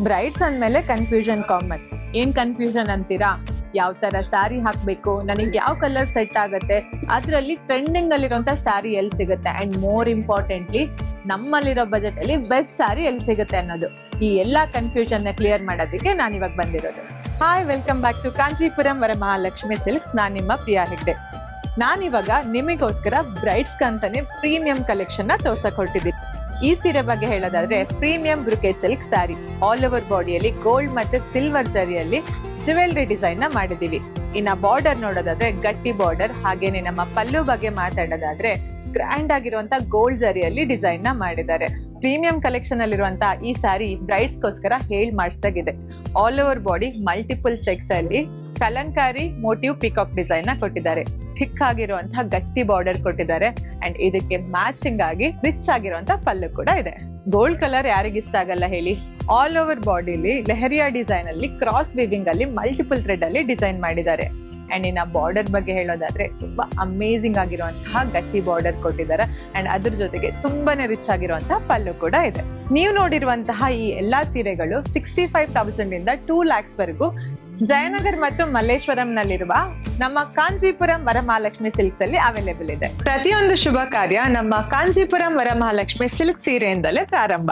Bryde's ಅಂದ್ಮೇಲೆ confusion common. ಏನ್ confusion ಅಂತೀರಾ? ಯಾವ ತರ ಸ್ಯಾರಿ ಹಾಕ್ಬೇಕು, ನನಗೆ ಯಾವ ಕಲರ್ ಸೆಟ್ ಆಗುತ್ತೆ, ಅದರಲ್ಲಿ ಟ್ರೆಂಡಿಂಗ್ ಅಲ್ಲಿರುವಂತ ಸ್ಯಾರಿ ಎಲ್ಲಿ ಸಿಗುತ್ತೆ, ಅಂಡ್ ಮೋರ್ ಇಂಪಾರ್ಟೆಂಟ್ಲಿ ನಮ್ಮಲ್ಲಿರೋ ಬಜೆಟ್ ಅಲ್ಲಿ ಬೆಸ್ಟ್ ಸ್ಯಾರಿ ಎಲ್ಲಿ ಸಿಗುತ್ತೆ ಅನ್ನೋದು. ಈ ಎಲ್ಲಾ ಕನ್ಫ್ಯೂಷನ್ ನ ಕ್ಲಿಯರ್ ಮಾಡೋದಕ್ಕೆ ನಾನು ಇವಾಗ ಬಂದಿರೋದು. Hi, welcome back to Kanchipuram Varamahalakshmi silks. ನಾನು ನಿಮ್ಮ ಪ್ರಿಯಾ ಹೆಗ್ಡೆ. ನಾನಿವಾಗ ನಿಮಗೋಸ್ಕರ ಬ್ರೈಡ್ಸ್ ಅಂತಾನೆ ಪ್ರೀಮಿಯಂ ಕಲೆಕ್ಷನ್ ನ ತೋರ್ಸಕ್ ಹೊರಟಿದ್ದೀನಿ. ಈ ಸೀರೆ ಬಗ್ಗೆ ಹೇಳೋದಾದ್ರೆ premium brocade silk sari, all over ಬಾಡಿಯಲ್ಲಿ ಗೋಲ್ಡ್ ಮತ್ತೆ ಸಿಲ್ವರ್ ಜರಿಯಲ್ಲಿ ಜ್ಯುವೆಲ್ರಿ ಡಿಸೈನ್ ನ ಮಾಡಿದೀವಿ. ಇನ್ನ ಬಾರ್ಡರ್ ನೋಡೋದಾದ್ರೆ ಗಟ್ಟಿ ಬಾರ್ಡರ್, ಹಾಗೇನೆ ನಮ್ಮ ಪಲ್ಲು ಬಗ್ಗೆ ಮಾತಾಡೋದಾದ್ರೆ ಗ್ರ್ಯಾಂಡ್ ಆಗಿರುವಂತ ಗೋಲ್ಡ್ ಜರಿಯಲ್ಲಿ ಡಿಸೈನ್ ನ ಮಾಡಿದ್ದಾರೆ. ಪ್ರೀಮಿಯಂ ಕಲೆಕ್ಷನ್ ಅಲ್ಲಿರುವಂತ ಈ ಸ್ಯಾರಿ ಬ್ರೈಡ್ಸ್ ಗೋಸ್ಕರ ಹೇಳಿ ಮಾಡಿಸ್ದಾಗಿದೆ. All over body multiple checks ಅಲ್ಲಿ ಕಲಂಕಾರಿ ಮೋಟಿವ್ ಪಿಕಾಕ್ ಡಿಸೈನ್ ನ ಕೊಟ್ಟಿದ್ದಾರೆ. ಥಿಕ್ ಆಗಿರುವಂತಹ ಗಟ್ಟಿ ಬಾರ್ಡರ್ ಕೊಟ್ಟಿದ್ದಾರೆ ಅಂಡ್ ಇದಕ್ಕೆ ಮ್ಯಾಚಿಂಗ್ ಆಗಿ ರಿಚ್ ಆಗಿರುವಂತಹ ಪಲ್ಲು ಕೂಡ ಇದೆ. ಗೋಲ್ಡ್ ಕಲರ್ ಯಾರಿಗ ಇಷ್ಟ ಆಗಲ್ಲ ಹೇಳಿ? ಆಲ್ ಓವರ್ ಬಾಡಿಲಿ ಲೆಹರಿಯಾ ಡಿಸೈನ್ ಅಲ್ಲಿ ಕ್ರಾಸ್ ವಿವಿಂಗ್ ಅಲ್ಲಿ ಮಲ್ಟಿಪಲ್ ಥ್ರೆಡ್ ಅಲ್ಲಿ ಡಿಸೈನ್ ಮಾಡಿದ್ದಾರೆ. ಅಂಡ್ ಇನ್ನ ಬಾರ್ಡರ್ ಬಗ್ಗೆ ಹೇಳೋದಾದ್ರೆ ತುಂಬಾ ಅಮೇಸಿಂಗ್ ಆಗಿರುವಂತಹ ಗಟ್ಟಿ ಬಾರ್ಡರ್ ಕೊಟ್ಟಿದ್ದಾರೆ ಅಂಡ್ ಅದ್ರ ಜೊತೆಗೆ ತುಂಬಾನೇ ರಿಚ್ ಆಗಿರುವಂತಹ ಪಲ್ಲು ಕೂಡ ಇದೆ. ನೀವು ನೋಡಿರುವಂತಹ ಈ ಎಲ್ಲಾ ಸೀರೆಗಳು 65,000 ಇಂದ 2 lakhs ವರೆಗೂ ಜಯನಗರ್ ಮತ್ತು ಮಲ್ಲೇಶ್ವರಂ ನಲ್ಲಿರುವ ನಮ್ಮ ಕಾಂಚೀಪುರಂ ವರಮಹಾಲಕ್ಷ್ಮಿ ಸಿಲ್ಕ್ಸ್ ಅಲ್ಲಿ ಅವೈಲೇಬಲ್ ಇದೆ. ಪ್ರತಿಯೊಂದು ಶುಭ ಕಾರ್ಯ ನಮ್ಮ ಕಾಂಚೀಪುರಂ ವರಮಹಾಲಕ್ಷ್ಮಿ ಸಿಲ್ಕ್ ಸೀರೆಯಿಂದಲೇ ಪ್ರಾರಂಭ.